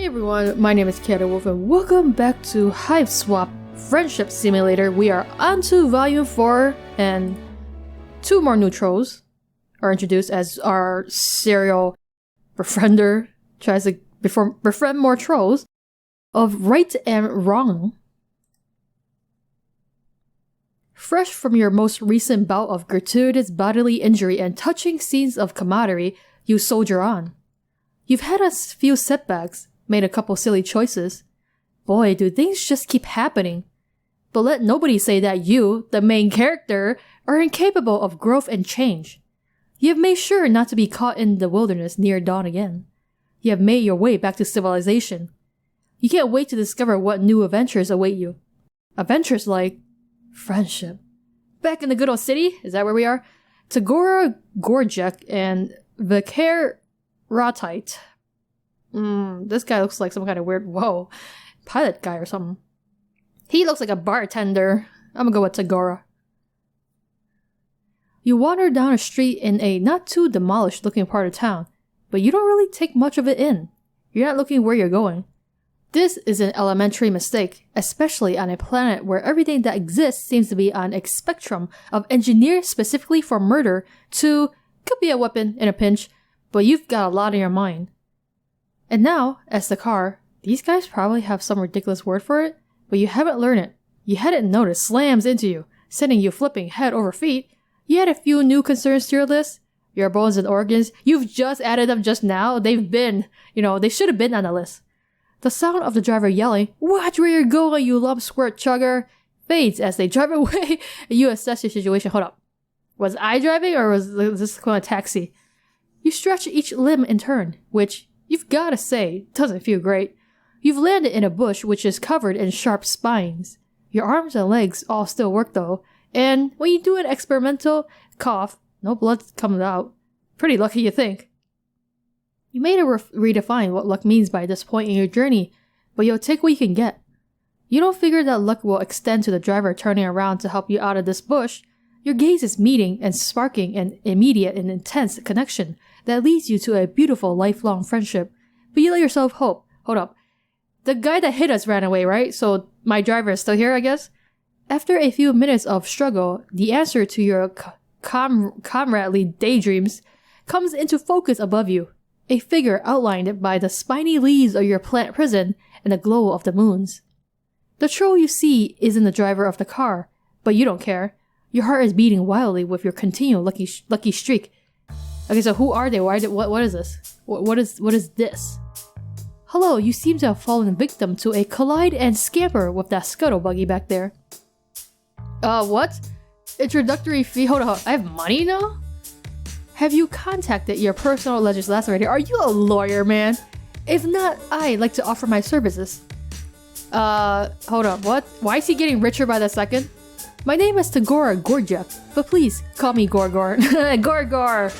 everyone, my name is chaoticwolph and welcome back to Hiveswap Friendsim Simulator. We are on to Volume 4 and 2 more new trolls are introduced as our serial befriender tries to befriend more trolls of right and wrong. Fresh from your most recent bout of gratuitous bodily injury and touching scenes of camaraderie, you soldier on. You've had a few setbacks, made a couple silly choices. Boy, do things just keep happening. But let nobody say that you, the main character, are incapable of growth and change. You have made sure not to be caught in the wilderness near dawn again. You have made your way back to civilization. You can't wait to discover what new adventures await you. Adventures like friendship. Back in the good old city? Is that where we are? Tagora, Gorjek, and Vikare, Ratite. This guy looks like some kind of weird, pilot guy or something. He looks like a bartender. I'm gonna go with Tagora. You wander down a street in a not too demolished looking part of town, but you don't really take much of it in. You're not looking where you're going. This is an elementary mistake, especially on a planet where everything that exists seems to be on a spectrum of engineered specifically for murder to could be a weapon in a pinch, but you've got a lot in your mind. And now, as the car, these guys probably have some ridiculous word for it, but you haven't learned it. You hadn't noticed slams into you, sending you flipping head over feet. You had a few new concerns to your list. Your bones and organs, you've just added them just now. They've been, they should have been on the list. The sound of the driver yelling, "Watch where you're going, you lump squirt chugger," fades as they drive away and you assess your situation. Hold up. Was I driving or was this a taxi? You stretch each limb in turn, which, you've gotta say, doesn't feel great. You've landed in a bush which is covered in sharp spines. Your arms and legs all still work though, and when you do an experimental cough, no blood comes out. Pretty lucky, you think. You may redefine what luck means by this point in your journey, but you'll take what you can get. You don't figure that luck will extend to the driver turning around to help you out of this bush. Your gaze is meeting and sparking an immediate and intense connection that leads you to a beautiful lifelong friendship. But you let yourself hope. Hold up. The guy that hit us ran away, right? So my driver is still here, I guess? After a few minutes of struggle, the answer to your comradely daydreams comes into focus above you. A figure outlined by the spiny leaves of your plant prison and the glow of the moons. The troll you see isn't the driver of the car, but you don't care. Your heart is beating wildly with your continual lucky streak. Okay, so who are they? What is this? What is this? Hello, you seem to have fallen victim to a collide and scamper with that scuttle buggy back there. What? Introductory fee? Hold on, I have money now? Have you contacted your personal legislator? Are you a lawyer, man? If not, I'd like to offer my services. Hold up, what? Why is he getting richer by the second? My name is Tagora Gorjek, but please call me Gorgor. Gorgor!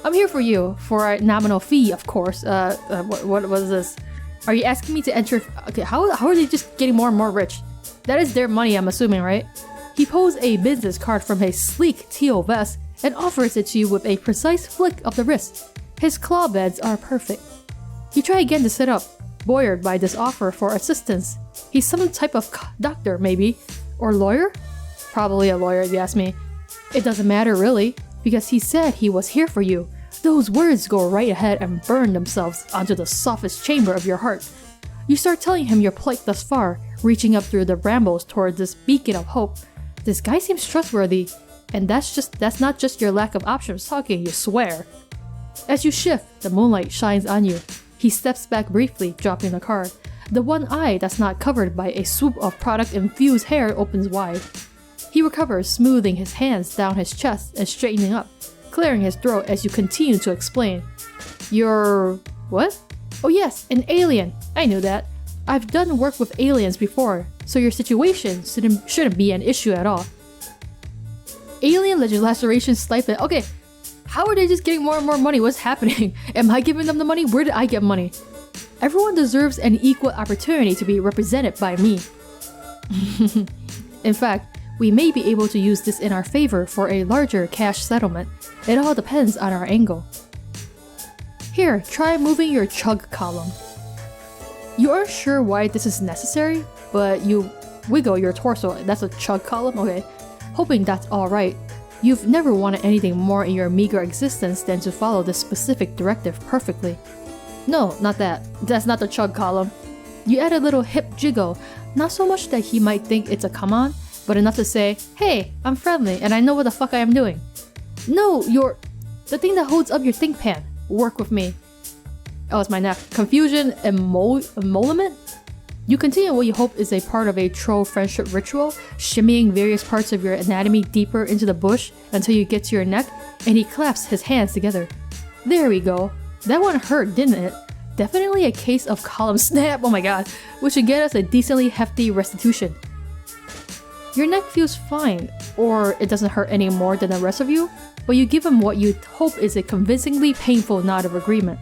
I'm here for you, for a nominal fee, of course. What was this? Are you asking me to enter? Okay, how are they just getting more and more rich? That is their money, I'm assuming, right? He pulls a business card from a sleek teal vest and offers it to you with a precise flick of the wrist. His claw beds are perfect. You try again to sit up, buoyed by this offer for assistance. He's some type of doctor, maybe? Or lawyer? Probably a lawyer, if you ask me. It doesn't matter, really, because he said he was here for you. Those words go right ahead and burn themselves onto the softest chamber of your heart. You start telling him your plight thus far, reaching up through the brambles toward this beacon of hope. This guy seems trustworthy, and that's not just your lack of options talking, you swear. As you shift, the moonlight shines on you. He steps back briefly, dropping the card. The one eye that's not covered by a swoop of product-infused hair opens wide. He recovers, smoothing his hands down his chest and straightening up, clearing his throat as you continue to explain. You're... what? Oh yes, an alien. I knew that. I've done work with aliens before, so your situation shouldn't be an issue at all. Alien legislation stipend. Okay, how are they just getting more and more money? What's happening? Am I giving them the money? Where did I get money? Everyone deserves an equal opportunity to be represented by me. In fact, we may be able to use this in our favor for a larger cash settlement. It all depends on our angle. Here, try moving your chug column. You aren't sure why this is necessary, but you wiggle your torso. That's a chug column? Okay. Hoping that's alright. You've never wanted anything more in your meager existence than to follow this specific directive perfectly. No, not that. That's not the chug column. You add a little hip jiggle, not so much that he might think it's a come on, but enough to say, hey, I'm friendly and I know what the fuck I am doing. No, you're the thing that holds up your think pan. Work with me. Oh, it's my neck. Confusion, emolument? You continue what you hope is a part of a troll friendship ritual, shimmying various parts of your anatomy deeper into the bush until you get to your neck, and he claps his hands together. There we go. That one hurt, didn't it? Definitely a case of column snap, oh my god, which should get us a decently hefty restitution. Your neck feels fine, or it doesn't hurt any more than the rest of you, but you give him what you hope is a convincingly painful nod of agreement.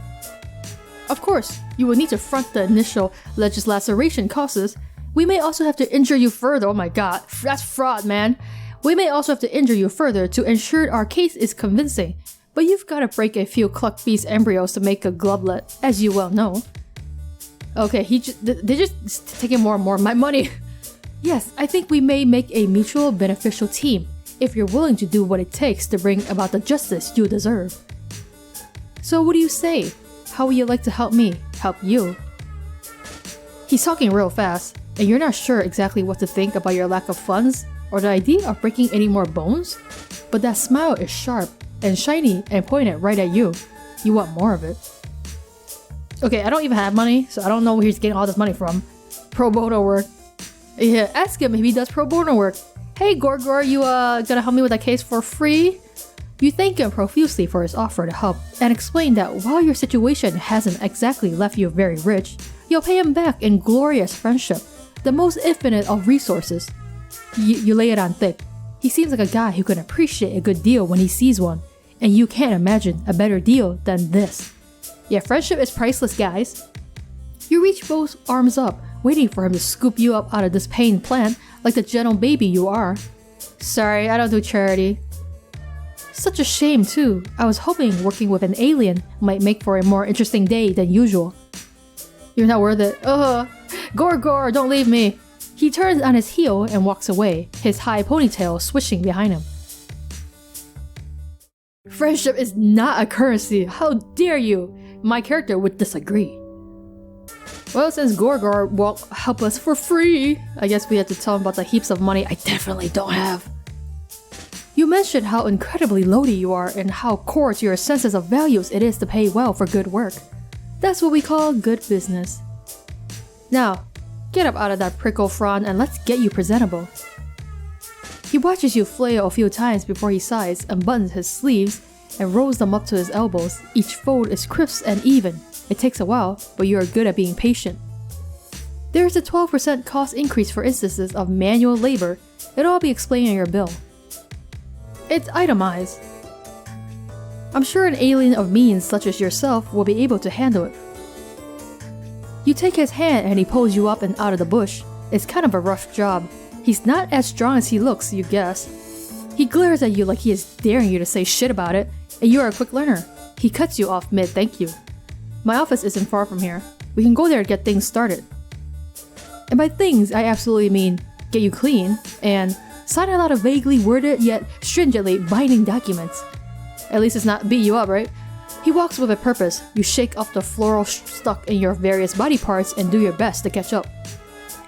Of course, you will need to front the initial laceration costs. We may also have to injure you further. Oh my god, that's fraud, man. We may also have to injure you further to ensure our case is convincing, but you've got to break a few cluck beast embryos to make a glovelet, as you well know. Okay, they're just taking more and more of my money. Yes, I think we may make a mutual beneficial team, if you're willing to do what it takes to bring about the justice you deserve. So what do you say? How would you like to help me help you? He's talking real fast, and you're not sure exactly what to think about your lack of funds or the idea of breaking any more bones, but that smile is sharp and shiny and pointed right at you. You want more of it. Okay, I don't even have money, so I don't know where he's getting all this money from. Pro bono work. Yeah, ask him if he does pro bono work. Hey Gorgor, you gonna help me with that case for free? You thank him profusely for his offer to help, and explain that while your situation hasn't exactly left you very rich, you'll pay him back in glorious friendship, the most infinite of resources. You lay it on thick. He seems like a guy who can appreciate a good deal when he sees one, and you can't imagine a better deal than this. Yeah, friendship is priceless, guys. You reach both arms up, waiting for him to scoop you up out of this pain plant like the gentle baby you are. Sorry, I don't do charity. Such a shame too. I was hoping working with an alien might make for a more interesting day than usual. You're not worth it. Gorgor, don't leave me. He turns on his heel and walks away, his high ponytail swishing behind him. Friendship is not a currency. How dare you? My character would disagree. Well, since Gorgor won't help us for free, I guess we have to tell him about the heaps of money I definitely don't have. You mentioned how incredibly loady you are and how core to your senses of values it is to pay well for good work. That's what we call good business. Now, get up out of that prickle frond and let's get you presentable. He watches you flail a few times before he sighs, unbuttons his sleeves, and rolls them up to his elbows. Each fold is crisp and even. It takes a while, but you are good at being patient. There is a 12% cost increase for instances of manual labor. It'll all be explained in your bill. It's itemized. I'm sure an alien of means such as yourself will be able to handle it. You take his hand and he pulls you up and out of the bush. It's kind of a rough job. He's not as strong as he looks, you guess. He glares at you like he is daring you to say shit about it, and you are a quick learner. He cuts you off mid-thank you. My office isn't far from here. We can go there to get things started. And by things, I absolutely mean get you clean, and sign a lot of vaguely worded yet stringently binding documents. At least it's not beat you up, right? He walks with a purpose. You shake off the floral stuck in your various body parts and do your best to catch up.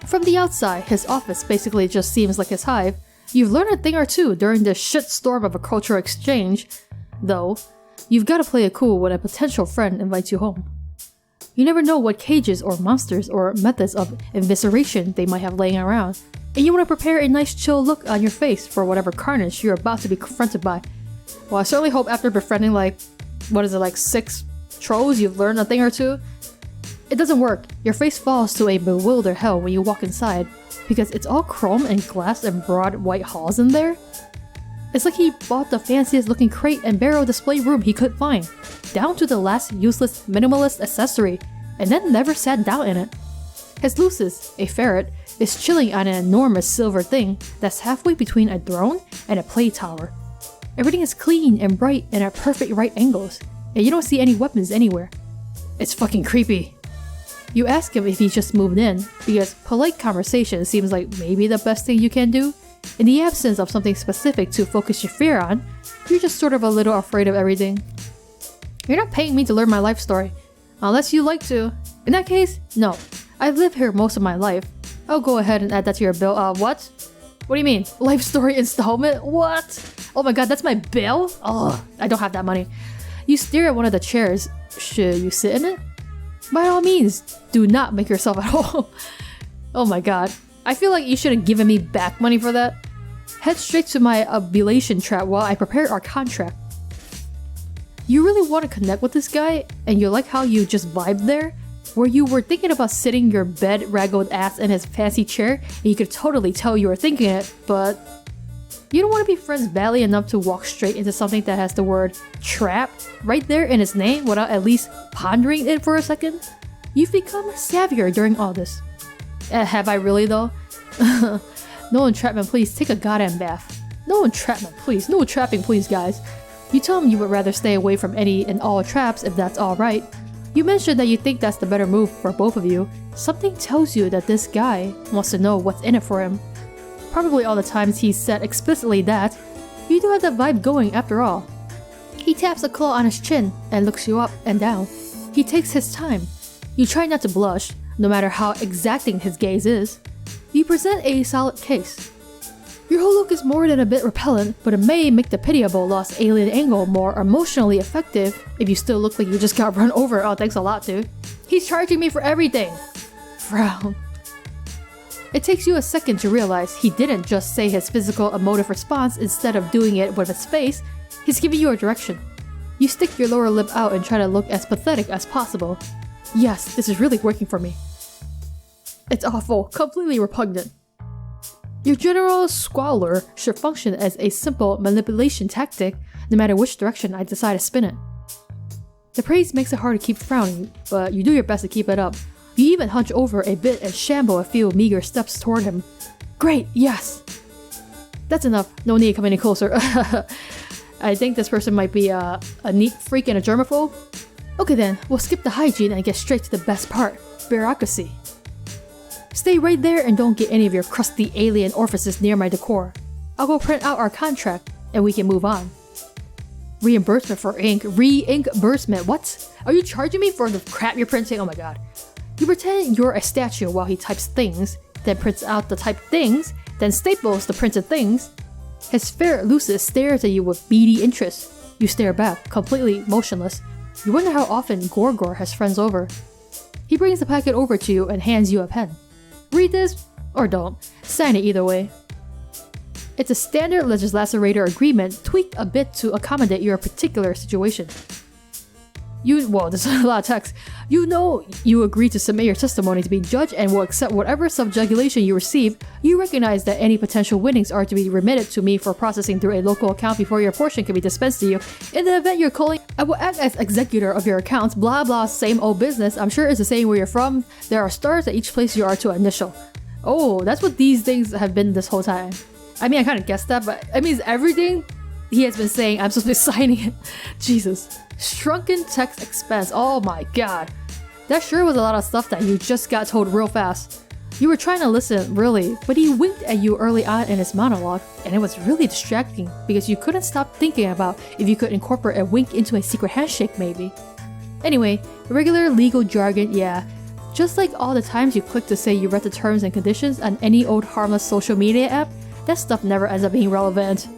From the outside, his office basically just seems like his hive. You've learned a thing or two during this shitstorm of a cultural exchange, though. You've got to play it cool when a potential friend invites you home. You never know what cages or monsters or methods of evisceration they might have laying around, and you want to prepare a nice chill look on your face for whatever carnage you're about to be confronted by. Well, I certainly hope after befriending 6 trolls you've learned a thing or two. It doesn't work. Your face falls to a bewildered hell when you walk inside, because it's all chrome and glass and broad white halls in there. It's like he bought the fanciest looking crate and barrel display room he could find, down to the last useless minimalist accessory, and then never sat down in it. His Lucis, a ferret, is chilling on an enormous silver thing that's halfway between a throne and a play tower. Everything is clean and bright and at perfect right angles, and you don't see any weapons anywhere. It's fucking creepy. You ask him if he just moved in, because polite conversation seems like maybe the best thing you can do. In the absence of something specific to focus your fear on, you're just sort of a little afraid of everything. You're not paying me to learn my life story. Unless you like to. In that case, no. I've lived here most of my life. I'll go ahead and add that to your bill. What? What do you mean? Life story installment? What? Oh my god, that's my bill? Ugh, I don't have that money. You stare at one of the chairs. Should you sit in it? By all means, do not make yourself at home. Oh my god. I feel like you should have given me back money for that. Head straight to my abulation trap while I prepare our contract. You really want to connect with this guy, and you like how you just vibed there? Where you were thinking about sitting your bed-raggled ass in his fancy chair, and you could totally tell you were thinking it, but you don't want to be friends badly enough to walk straight into something that has the word trap right there in its name without at least pondering it for a second? You've become savvier during all this. Have I really though? No entrapment please, take a goddamn bath. No entrapment please, no trapping please guys. You tell him you would rather stay away from any and all traps if that's alright. You mentioned that you think that's the better move for both of you. Something tells you that this guy wants to know what's in it for him. Probably all the times he's said explicitly that. You do have that vibe going after all. He taps a claw on his chin and looks you up and down. He takes his time. You try not to blush, no matter how exacting his gaze is. You present a solid case. Your whole look is more than a bit repellent, but it may make the pitiable lost alien angle more emotionally effective if you still look like you just got run over. Oh, thanks a lot, dude. He's charging me for everything. Frown. It takes you a second to realize he didn't just say his physical emotive response instead of doing it with his face. He's giving you a direction. You stick your lower lip out and try to look as pathetic as possible. Yes, this is really working for me. It's awful, completely repugnant. Your general squalor should function as a simple manipulation tactic, no matter which direction I decide to spin it. The praise makes it hard to keep frowning, but you do your best to keep it up. You even hunch over a bit and shamble a few meager steps toward him. Great, yes! That's enough, no need to come any closer. I think this person might be a neat freak and a germaphobe. Okay then, we'll skip the hygiene and get straight to the best part, bureaucracy. Stay right there and don't get any of your crusty alien orifices near my decor. I'll go print out our contract and we can move on. Reimbursement for ink. Reimbursement? What? Are you charging me for the crap you're printing? Oh my god. You pretend you're a statue while he types things, then prints out the typed things, then staples the printed things. His fair Lucis stares at you with beady interest. You stare back, completely motionless. You wonder how often Gorgor has friends over. He brings the packet over to you and hands you a pen. Read this, or don't. Sign it either way. It's a standard legislator agreement tweaked a bit to accommodate your particular situation. Whoa, there's a lot of text. You know you agree to submit your testimony to be judged and will accept whatever subjugulation you receive. You recognize that any potential winnings are to be remitted to me for processing through a local account before your portion can be dispensed to you. In the event you're calling, I will act as executor of your accounts, blah blah, same old business. I'm sure it's the same where you're from. There are stars at each place you are to initial. Oh, that's what these things have been this whole time. I mean, I kind of guessed that, but it means everything he has been saying, I'm supposed to be signing it. Jesus. Shrunken text expense. Oh my god. That sure was a lot of stuff that you just got told real fast. You were trying to listen, really, but he winked at you early on in his monologue, and it was really distracting because you couldn't stop thinking about if you could incorporate a wink into a secret handshake, maybe. Anyway, regular legal jargon, yeah. Just like all the times you click to say you read the terms and conditions on any old harmless social media app, that stuff never ends up being relevant.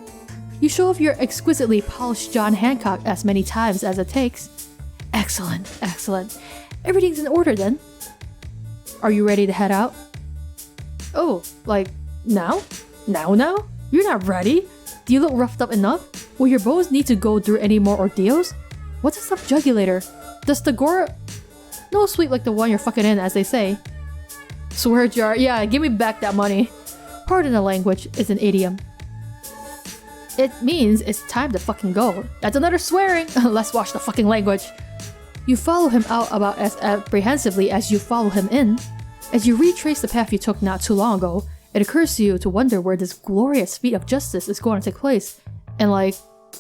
You show off your exquisitely polished John Hancock as many times as it takes. Excellent, excellent. Everything's in order then. Are you ready to head out? Oh, like, now? Now? You're not ready? Do you look roughed up enough? Will your bones need to go through any more ordeals? What's a subjugulator? Does Tagora... No sweep like the one you're fucking in, as they say. Swear jar, yeah, give me back that money. Pardon the language, it's an idiom. It means it's time to fucking go. That's another swearing. Let's watch the fucking language. You follow him out about as apprehensively as you follow him in. As you retrace the path you took not too long ago, it occurs to you to wonder where this glorious feat of justice is going to take place. And like,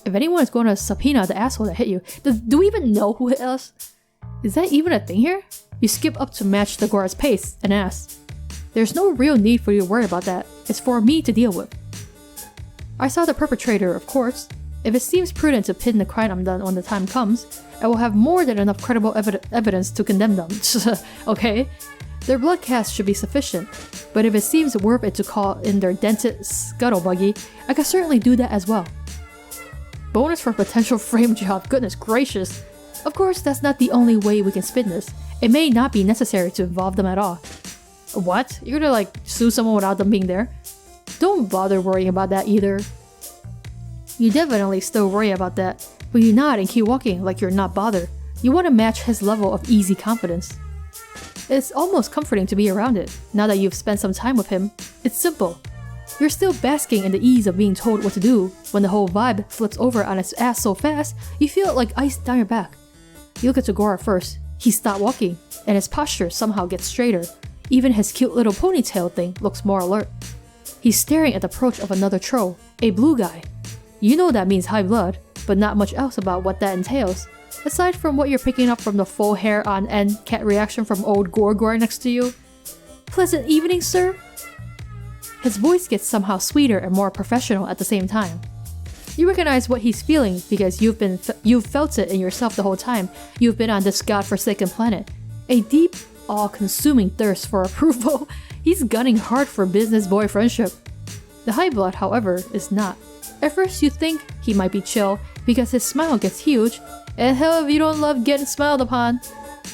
if anyone is going to subpoena the asshole that hit you, do we even know who hit us? Is that even a thing here? You skip up to match Tagora's pace and ask. There's no real need for you to worry about that. It's for me to deal with. I saw the perpetrator, of course. If it seems prudent to pin the crime on when the time comes, I will have more than enough credible evidence to condemn them. Okay? Their blood cast should be sufficient, but if it seems worth it to call in their dented scuttlebuggy, I can certainly do that as well. Bonus for potential frame job, goodness gracious. Of course, that's not the only way we can spin this. It may not be necessary to involve them at all. What? You're gonna like sue someone without them being there? Don't bother worrying about that either. You definitely still worry about that, but you nod and keep walking like you're not bothered. You want to match his level of easy confidence. It's almost comforting to be around it, now that you've spent some time with him. It's simple. You're still basking in the ease of being told what to do. When the whole vibe flips over on its ass so fast, you feel it like ice down your back. You look at Tagora first. He stopped walking, and his posture somehow gets straighter. Even his cute little ponytail thing looks more alert. He's staring at the approach of another troll, a blue guy. You know that means high blood, but not much else about what that entails. Aside from what you're picking up from the full hair on end cat reaction from old Gorjek next to you. Pleasant evening, sir? His voice gets somehow sweeter and more professional at the same time. You recognize what he's feeling because you've felt it in yourself the whole time you've been on this godforsaken planet. A deep, all-consuming thirst for approval. He's gunning hard for business boy friendship. The high blood, however, is not. At first you think he might be chill because his smile gets huge, and hell if you don't love getting smiled upon.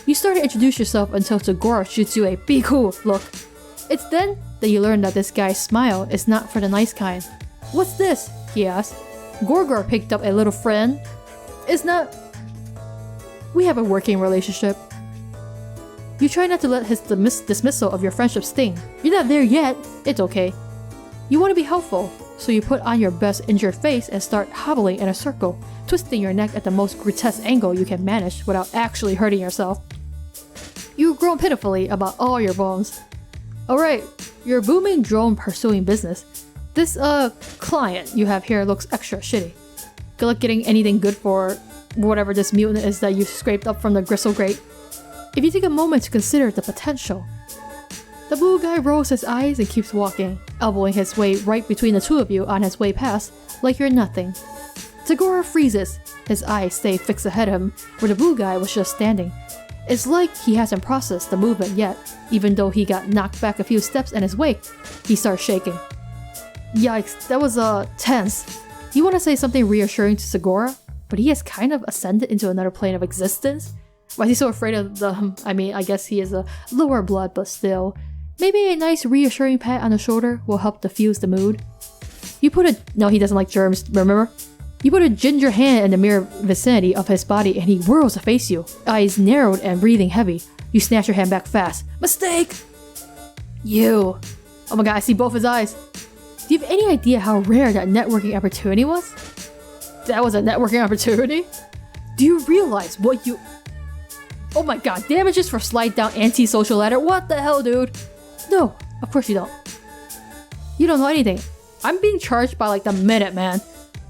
You start to introduce yourself until Tagora shoots you a "be cool" look. It's then that you learn that this guy's smile is not for the nice kind. What's this? He asks. Gorjek picked up a little friend. It's not. We have a working relationship. You try not to let his dismissal of your friendship sting. You're not there yet. It's okay. You want to be helpful, so you put on your best injured face and start hobbling in a circle, twisting your neck at the most grotesque angle you can manage without actually hurting yourself. You've grown pitifully about all your bones. Alright, you're a booming drone pursuing business. This client you have here looks extra shitty. Good luck getting anything good for whatever this mutant is that you scraped up from the gristle grate. If you take a moment to consider the potential. The blue guy rolls his eyes and keeps walking, elbowing his way right between the two of you on his way past, like you're nothing. Tagora freezes. His eyes stay fixed ahead of him, where the blue guy was just standing. It's like he hasn't processed the movement yet, even though he got knocked back a few steps in his wake. He starts shaking. Yikes, that was tense. You want to say something reassuring to Tagora, but he has kind of ascended into another plane of existence? Why is he so afraid of I guess he is a lower blood, but still. Maybe a nice reassuring pat on the shoulder will help diffuse the mood. No, he doesn't like germs, remember? You put a ginger hand in the mere vicinity of his body and he whirls to face you, eyes narrowed and breathing heavy. You snatch your hand back fast. Mistake! You. Oh my god, I see both his eyes. Do you have any idea how rare that networking opportunity was? That was a networking opportunity? Do you realize what you... Oh my god, damages for slide down anti-social ladder? What the hell, dude? No, of course you don't. You don't know anything. I'm being charged by like the minute, man.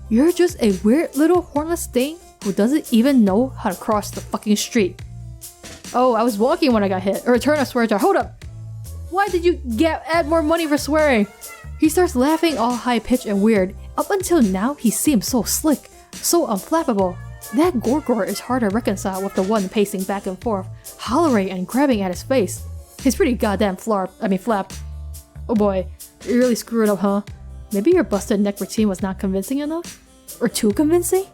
You're just a weird little hornless thing who doesn't even know how to cross the fucking street. Oh, I was walking when I got hit. A return of swear jar. Hold up! Why did you add more money for swearing? He starts laughing all high-pitched and weird. Up until now, he seems so slick, so unflappable. That Gorjek is hard to reconcile with the one pacing back and forth, hollering and grabbing at his face. He's pretty goddamn flapped. Oh boy, you really screwed up, huh? Maybe your busted neck routine was not convincing enough? Or too convincing?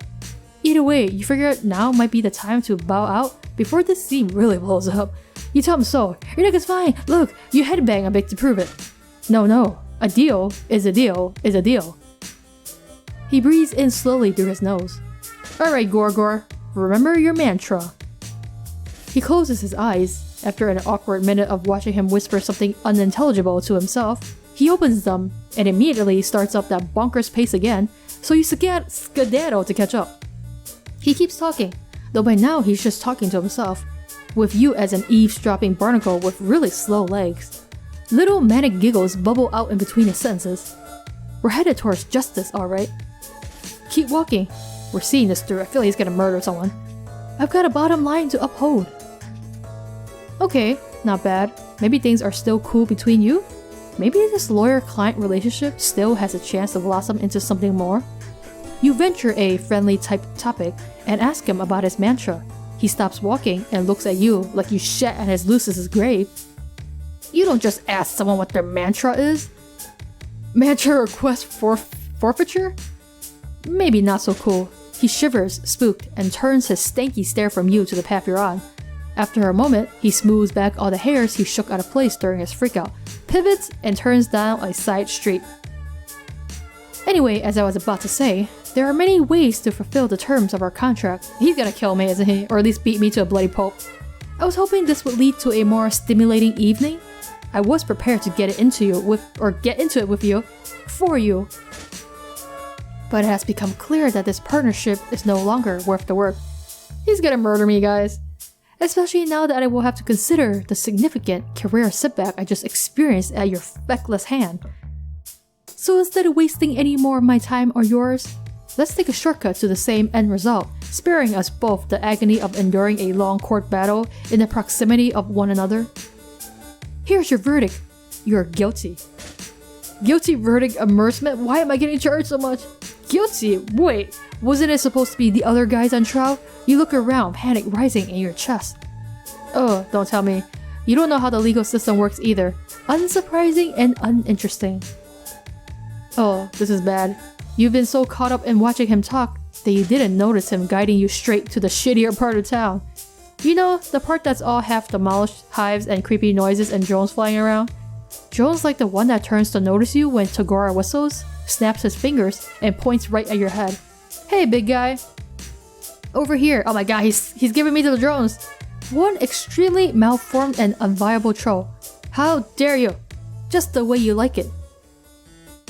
Either way, you figure now might be the time to bow out before this scene really blows up. You tell him so. Your neck is fine. Look, you headbang a bit to prove it. No. A deal is a deal is a deal. He breathes in slowly through his nose. Alright, Gorjek, remember your mantra. He closes his eyes. After an awkward minute of watching him whisper something unintelligible to himself, he opens them and immediately starts up that bonkers pace again, so you skedaddle to catch up. He keeps talking, though by now he's just talking to himself, with you as an eavesdropping barnacle with really slow legs. Little manic giggles bubble out in between his sentences. We're headed towards justice, alright. Keep walking. We're seeing this through. I feel like he's gonna murder someone. I've got a bottom line to uphold. Okay, not bad. Maybe things are still cool between you? Maybe this lawyer-client relationship still has a chance to blossom into something more? You venture a friendly type topic and ask him about his mantra. He stops walking and looks at you like you shat at his Lucis's grave. You don't just ask someone what their mantra is. Mantra request for forfeiture? Maybe not so cool. He shivers, spooked, and turns his stanky stare from you to the path you're on. After a moment, he smooths back all the hairs he shook out of place during his freakout, pivots, and turns down a side street. Anyway, as I was about to say, there are many ways to fulfill the terms of our contract. He's gonna kill me, isn't he? Or at least beat me to a bloody pulp. I was hoping this would lead to a more stimulating evening. I was prepared to get into it with you, for you. But it has become clear that this partnership is no longer worth the work. He's gonna murder me, guys. Especially now that I will have to consider the significant career setback I just experienced at your feckless hand. So instead of wasting any more of my time or yours, let's take a shortcut to the same end result, sparing us both the agony of enduring a long court battle in the proximity of one another. Here's your verdict. You're guilty. Guilty verdict immersement? Why am I getting charged so much? Guilty? Wait, wasn't it supposed to be the other guys on trial? You look around, panic rising in your chest. Oh, don't tell me. You don't know how the legal system works either. Unsurprising and uninteresting. Oh, this is bad. You've been so caught up in watching him talk that you didn't notice him guiding you straight to the shittier part of town. You know, the part that's all half demolished, hives and creepy noises and drones flying around? Drones like the one that turns to notice you when Tagora whistles, snaps his fingers, and points right at your head. Hey, big guy. Over here. Oh my god, he's giving me to the drones. One extremely malformed and unviable troll. How dare you? Just the way you like it.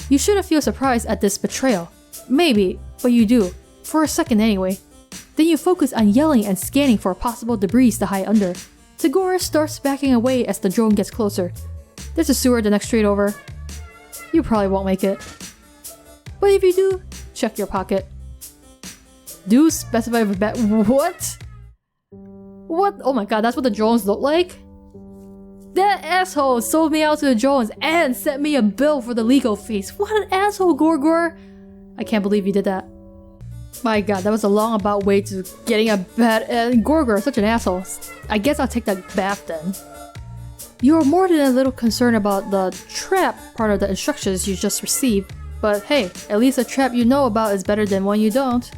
You shouldn't feel surprised at this betrayal. Maybe, but you do. For a second anyway. Then you focus on yelling and scanning for possible debris to hide under. Tagora starts backing away as the drone gets closer. There's a sewer the next street over. You probably won't make it. But if you do, check your pocket. Do specify with what? What? Oh my god, that's what the drones look like? That asshole sold me out to the drones and sent me a bill for the legal fees. What an asshole, Gorgor! I can't believe you did that. My god, that was a long about way to getting a bad and Gorgor, such an asshole. I guess I'll take that bath then. You're more than a little concerned about the trap part of the instructions you just received, but hey, at least a trap you know about is better than one you don't.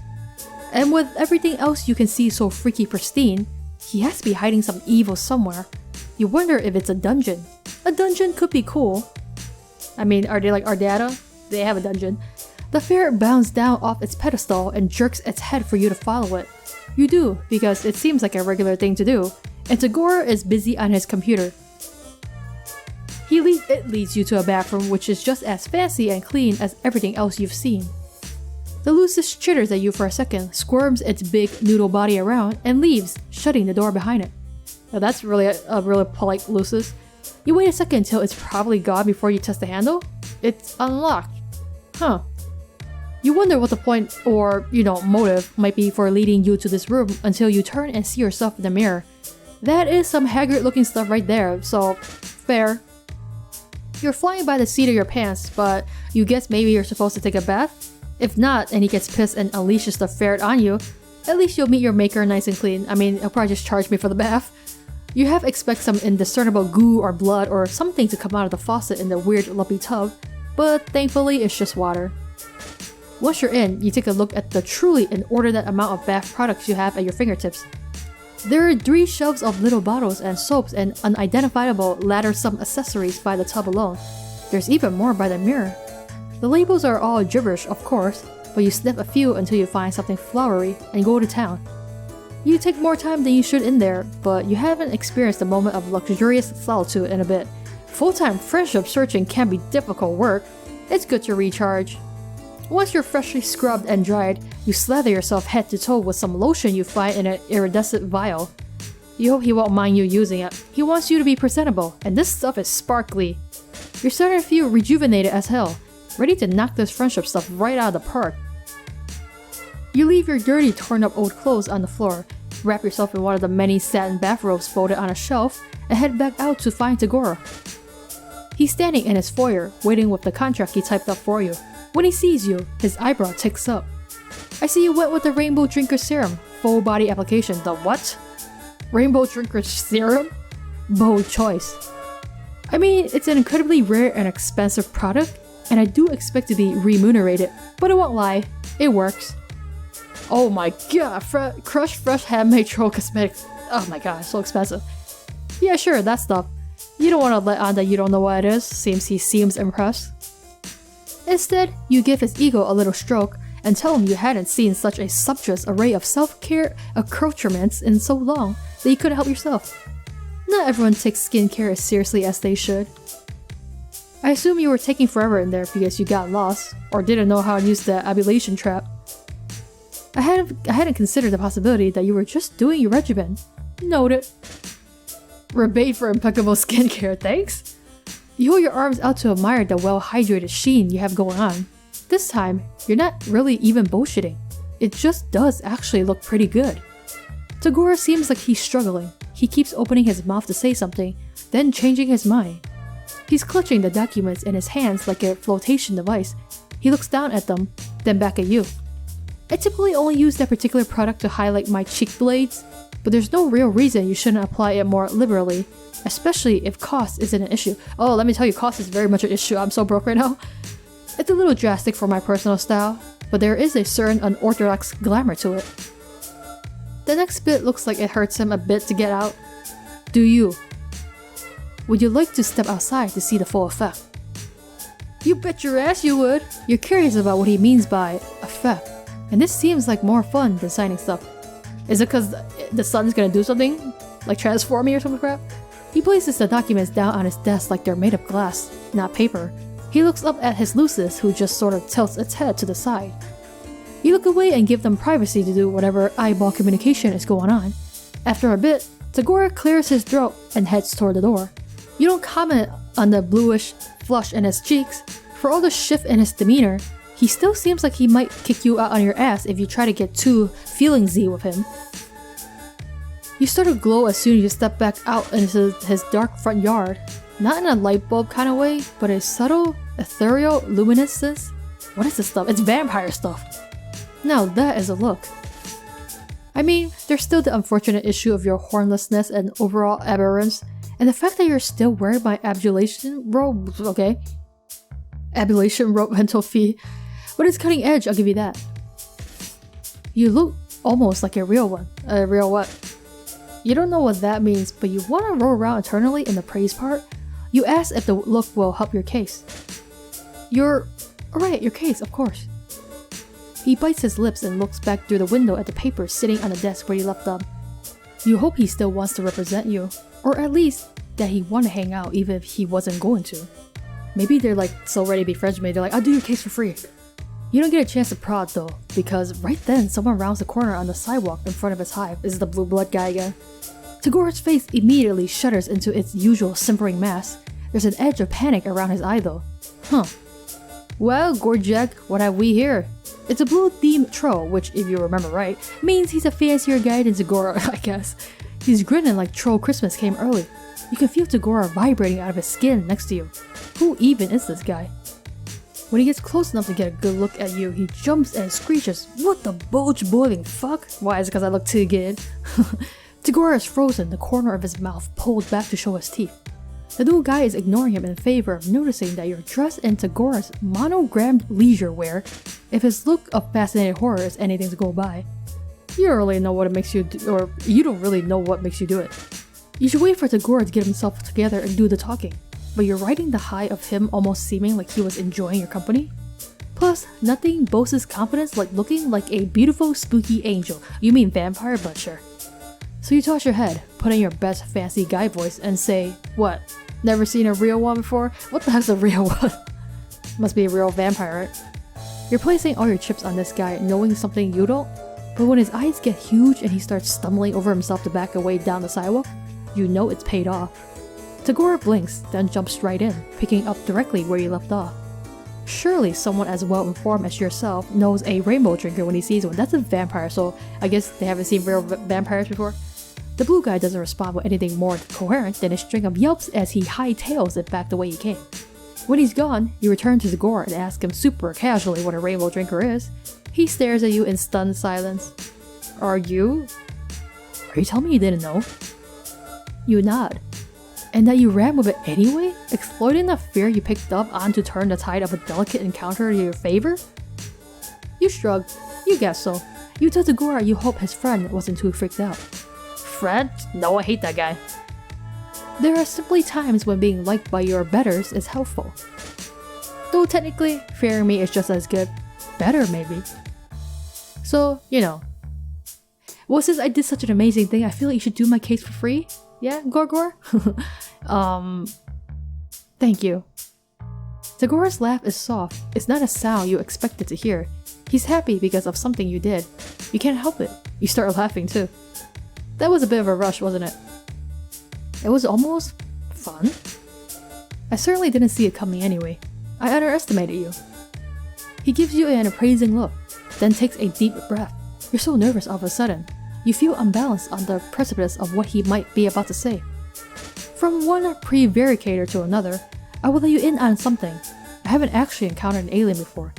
And with everything else you can see so freaky pristine, he has to be hiding some evil somewhere. You wonder if it's a dungeon. A dungeon could be cool. I mean, are they like our data? They have a dungeon. The ferret bounds down off its pedestal and jerks its head for you to follow it. You do, because it seems like a regular thing to do, and Tagora is busy on his computer. It leads you to a bathroom which is just as fancy and clean as everything else you've seen. The Lucis chitters at you for a second, squirms its big noodle body around, and leaves, shutting the door behind it. Now that's really a really polite Lucis. You wait a second until it's probably gone before you test the handle. It's unlocked. Huh. You wonder what the point or, motive might be for leading you to this room until you turn and see yourself in the mirror. That is some haggard looking stuff right there, so fair. You're flying by the seat of your pants, but you guess maybe you're supposed to take a bath? If not, and he gets pissed and unleashes the ferret on you, at least you'll meet your maker nice and clean. I mean, he'll probably just charge me for the bath. You half expect some indiscernible goo or blood or something to come out of the faucet in the weird lumpy tub, but thankfully it's just water. Once you're in, you take a look at the truly inordinate amount of bath products you have at your fingertips. There are 3 shelves of little bottles and soaps and unidentifiable ladder-some accessories by the tub alone. There's even more by the mirror. The labels are all gibberish, of course, but you sniff a few until you find something flowery and go to town. You take more time than you should in there, but you haven't experienced a moment of luxurious solitude in a bit. Full-time friendship searching can be difficult work. It's good to recharge. Once you're freshly scrubbed and dried, you slather yourself head to toe with some lotion you find in an iridescent vial. You hope he won't mind you using it. He wants you to be presentable, and this stuff is sparkly. You're starting to feel rejuvenated as hell, ready to knock this friendship stuff right out of the park. You leave your dirty, torn up old clothes on the floor, wrap yourself in one of the many satin bathrobes folded on a shelf, and head back out to find Tagora. He's standing in his foyer, waiting with the contract he typed up for you. When he sees you, his eyebrow ticks up. I see you went with the Rainbow Drinker Serum, full body application. The what? Rainbow Drinker Serum? Bold choice. I mean, it's an incredibly rare and expensive product, and I do expect to be remunerated, but I won't lie, it works. Oh my god, crushed fresh handmade troll cosmetics. Oh my god, so expensive. Yeah, sure, that stuff. You don't want to let on that you don't know what it is, since he seems impressed. Instead, you give his ego a little stroke and tell him you hadn't seen such a sumptuous array of self-care accoutrements in so long that you couldn't help yourself. Not everyone takes skincare as seriously as they should. I assume you were taking forever in there because you got lost, or didn't know how to use the abulation trap. I hadn't considered the possibility that you were just doing your regimen. Noted. Rebate for impeccable skincare, thanks? You hold your arms out to admire the well-hydrated sheen you have going on. This time, you're not really even bullshitting. It just does actually look pretty good. Tagora seems like he's struggling. He keeps opening his mouth to say something, then changing his mind. He's clutching the documents in his hands like a flotation device. He looks down at them, then back at you. I typically only use that particular product to highlight my cheek blades, but there's no real reason you shouldn't apply it more liberally, especially if cost isn't an issue. Oh, let me tell you, cost is very much an issue. I'm so broke right now. It's a little drastic for my personal style, but there is a certain unorthodox glamour to it. The next bit looks like it hurts him a bit to get out. Do you? Would you like to step outside to see the full effect? You bet your ass you would! You're curious about what he means by effect, and this seems like more fun than signing stuff. Is it because the sun's gonna do something? Like transform me or some crap? He places the documents down on his desk like they're made of glass, not paper. He looks up at his Lucis, who just sort of tilts its head to the side. You look away and give them privacy to do whatever eyeball communication is going on. After a bit, Tagora clears his throat and heads toward the door. You don't comment on the bluish flush in his cheeks. For all the shift in his demeanor, he still seems like he might kick you out on your ass if you try to get too feeling-y with him. You start to glow as soon as you step back out into his dark front yard. Not in a light bulb kind of way, but a subtle, ethereal luminescence. What is this stuff? It's vampire stuff. Now that is a look. I mean, there's still the unfortunate issue of your hornlessness and overall aberrance, and the fact that you're still wearing my abulation robe, okay? Abulation robe mental fee. But it's cutting edge, I'll give you that. You look almost like a real one. A real what? You don't know what that means, but you want to roll around eternally in the praise part? You ask if the look will help your case. Alright, your case, of course. He bites his lips and looks back through the window at the papers sitting on the desk where you left them. You hope he still wants to represent you, or at least that he want to hang out even if he wasn't going to. Maybe they're like so ready to be friends with me, they're like, I'll do your case for free. You don't get a chance to prod though, because right then someone rounds the corner on the sidewalk in front of his hive. This is the blue blood guy again. Tagora's face immediately shudders into its usual simpering mask. There's an edge of panic around his eye though. Huh. Well, Gorjek, what have we here? It's a blue-themed troll, which, if you remember right, means he's a fancier guy than Tagora, I guess. He's grinning like Troll Christmas came early. You can feel Tagora vibrating out of his skin next to you. Who even is this guy? When he gets close enough to get a good look at you, he jumps and screeches, "What the bulge boiling fuck?" Why, is it because I look too good? Tagora is frozen, the corner of his mouth pulled back to show his teeth. The new guy is ignoring him in favor of noticing that you're dressed in Tagora's monogrammed leisure wear. If his look of fascinated horror is anything to go by, you don't really know what it makes you do, or you don't really know what makes you do it. You should wait for Tagora to get himself together and do the talking, but you're riding the high of him almost seeming like he was enjoying your company. Plus, nothing boasts his confidence like looking like a beautiful spooky angel. You mean vampire, but sure. So you toss your head, put in your best fancy guy voice, and say, "What? Never seen a real one before? What the heck's a real one?" Must be a real vampire, right? You're placing all your chips on this guy, knowing something you don't, but when his eyes get huge and he starts stumbling over himself to back away down the sidewalk, you know it's paid off. Tagora blinks, then jumps right in, picking up directly where you left off. Surely someone as well informed as yourself knows a rainbow drinker when he sees one. That's a vampire, so I guess they haven't seen real vampires before. The blue guy doesn't respond with anything more coherent than a string of yelps as he hightails it back the way he came. When he's gone, you return to Tagora and ask him super casually what a rainbow drinker is. He stares at you in stunned silence. Are you telling me you didn't know? You nod. And that you ran with it anyway? Exploiting the fear you picked up on to turn the tide of a delicate encounter to your favor? You shrug. You guess so. You tell Tagora you hope his friend wasn't too freaked out. Friend? No, I hate that guy. There are simply times when being liked by your betters is helpful. Though technically, fearing me is just as good. Better, maybe. So, you know. Well, since I did such an amazing thing, I feel like you should do my case for free? Yeah, Gorgor? Thank you. Tagora's laugh is soft. It's not a sound you expected to hear. He's happy because of something you did. You can't help it. You start laughing too. That was a bit of a rush, wasn't it? It was almost fun. I certainly didn't see it coming anyway. I underestimated you. He gives you an appraising look, then takes a deep breath. You're so nervous all of a sudden. You feel unbalanced on the precipice of what he might be about to say. From one prevaricator to another, I will let you in on something. I haven't actually encountered an alien before.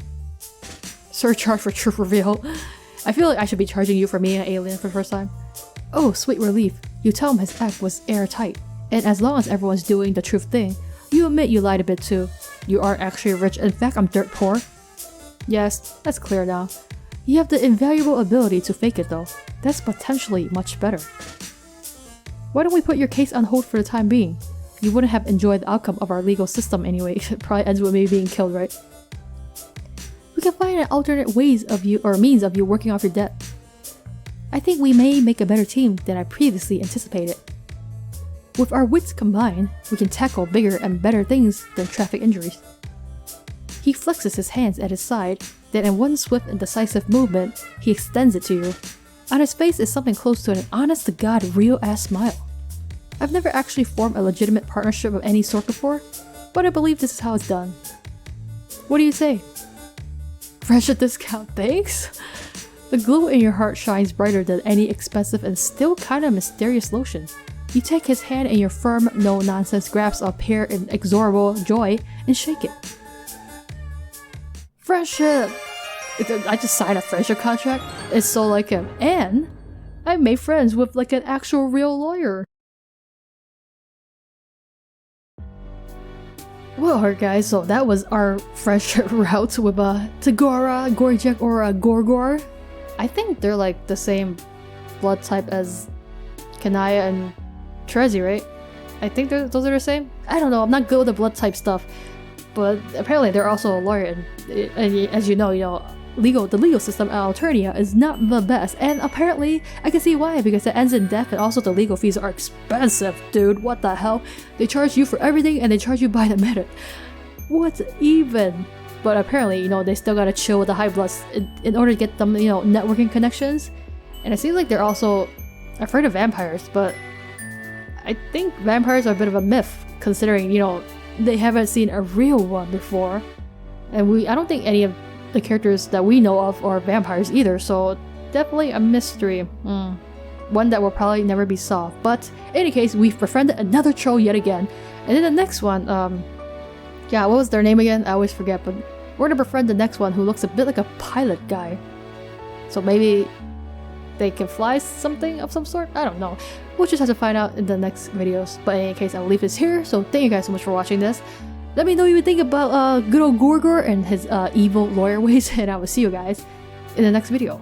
Surcharge for truth reveal. I feel like I should be charging you for meeting an alien for the first time. Oh, sweet relief. You tell him his act was airtight. And as long as everyone's doing the truth thing, you admit you lied a bit too. You aren't actually rich. In fact, I'm dirt poor. Yes, that's clear now. You have the invaluable ability to fake it though. That's potentially much better. Why don't we put your case on hold for the time being? You wouldn't have enjoyed the outcome of our legal system anyway. It probably ends with me being killed, right? We can find an alternate ways of you or means of you working off your debt. I think we may make a better team than I previously anticipated. With our wits combined, we can tackle bigger and better things than traffic injuries. He flexes his hands at his side, then in one swift and decisive movement, he extends it to you. On his face is something close to an honest-to-God real-ass smile. I've never actually formed a legitimate partnership of any sort before, but I believe this is how it's done. What do you say? Friendship discount, thanks? The glow in your heart shines brighter than any expensive and still kinda mysterious lotion. You take his hand in your firm, no-nonsense grasp of pure inexorable joy and shake it. Friendship! I just signed a friendship contract. It's so like him. And I made friends with like an actual real lawyer. Well, alright guys, so that was our friendship route with Tagora, Gorjek, or Gorgor. I think they're like the same blood type as Kanaya and Trezi, right? I think those are the same? I don't know, I'm not good with the blood type stuff. But apparently they're also a lawyer, and as you know, the legal system at Alternia is not the best, and apparently I can see why, because it ends in death, and also the legal fees are expensive, dude. What the hell? They charge you for everything, and they charge you by the minute. What even? But apparently, they still gotta chill with the high bloods in order to get them, networking connections. And it seems like they're also afraid of vampires, but I think vampires are a bit of a myth, considering, they haven't seen a real one before. And I don't think any of the characters that we know of are vampires either, so definitely a mystery. One that will probably never be solved. But in any case, we've befriended another troll yet again. And then the next one, yeah, what was their name again? I always forget, but we're gonna befriend the next one who looks a bit like a pilot guy. So maybe they can fly something of some sort? I don't know. We'll just have to find out in the next videos. But in any case, I'll leave this here, so thank you guys so much for watching this. Let me know what you think about good old Gorgor and his evil lawyer ways, and I will see you guys in the next video.